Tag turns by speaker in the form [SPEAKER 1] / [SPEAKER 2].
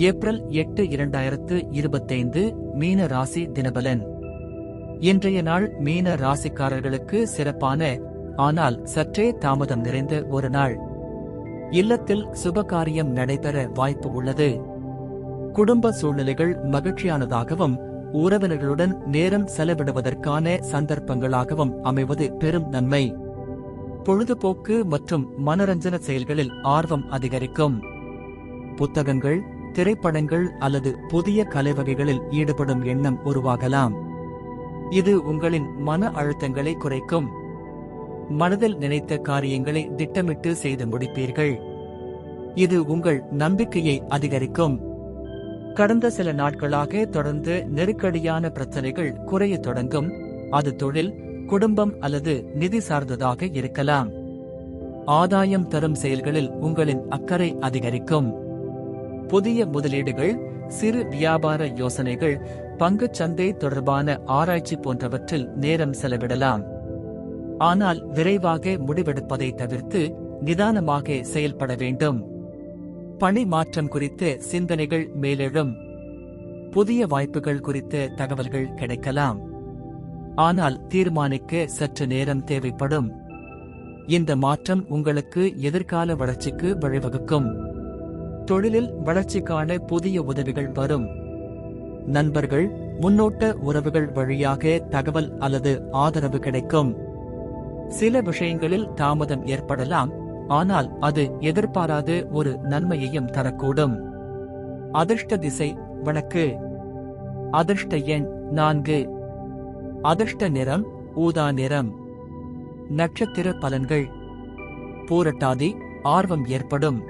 [SPEAKER 1] April 8 2025 மீன ராசி தினபலன். இன்றைய நாள் மீன ராசிக்காரர்களுக்கு சிறப்பான, ஆனால் சற்றே தாமதம் நிறைந்த ஒரு நாள். இல்லத்தில் சுபகாரியம் நடைபெற வாய்ப்பு உள்ளது. குடும்ப சூழ்நிலைகள் மகிழ்ச்சியானதாகவும் உறவினர்களுடன் நேரம் செலவிடுவதற்கான சந்தர்ப்பங்களாகவும் அமைவது பெரும் நன்மை. பொழுதுபோக்கு மற்றும் மனரஞ்சன செயல்களில் ஆர்வம் அதிகரிக்கும். புத்தகங்கள், திரைப்படங்கள் அல்லது புதிய கலை வகைகளில் ஈடுபடும் எண்ணம் உருவாகலாம். இது உங்களின் மன அழுத்தங்களை குறைக்கும். மனதில் நினைத்த காரியங்களை திட்டமிட்டு செய்து முடிப்பீர்கள். இது உங்கள் நம்பிக்கையை அதிகரிக்கும். கடந்த சில நாட்களாக தொடர்ந்து நெருக்கடியான பிரச்சனைகள் குறையத் தொடங்கும். அது தொழில், குடும்பம் அல்லது நிதி சார்ந்ததாக இருக்கலாம். ஆதாயம் தரும் செயல்களில் உங்களின் அக்கறை அதிகரிக்கும். புதிய முதலீடுகள், சிறு வியாபார யோசனைகள், பங்குச் சந்தை தொடர்பான ஆராய்ச்சி போன்றவற்றில் நேரம் செலவிடலாம். ஆனால் விரைவாக முடிவெடுப்பதை தவிர்த்து நிதானமாக செயல்பட வேண்டும். பணி மாற்றம் குறித்த சிந்தனைகள் மேலெழும். புதிய வாய்ப்புகள் குறித்த தகவல்கள் கிடைக்கலாம். ஆனால் தீர்மானிக்க சற்று நேரம் தேவைப்படும். இந்த மாற்றம் உங்களுக்கு எதிர்கால வளர்ச்சிக்கு வழிவகுக்கும். தொழிலில் வளர்ச்சிக்கான புதிய உதவிகள் வரும். நண்பர்கள், முன்னோட்ட உறவுகள் வழியாக தகவல் அல்லது ஆதரவு கிடைக்கும். சில விஷயங்களில் தாமதம் ஏற்படலாம், ஆனால் அது எதிர்பாராத ஒரு நன்மையையும் தரக்கூடும். அதிர்ஷ்ட திசை வடக்கு. அதிர்ஷ்ட எண் 4. அதிர்ஷ்ட நிறம் ஊதா நிறம். நட்சத்திர பலன்கள். பூரட்டாதி, ஆர்வம் ஏற்படும்.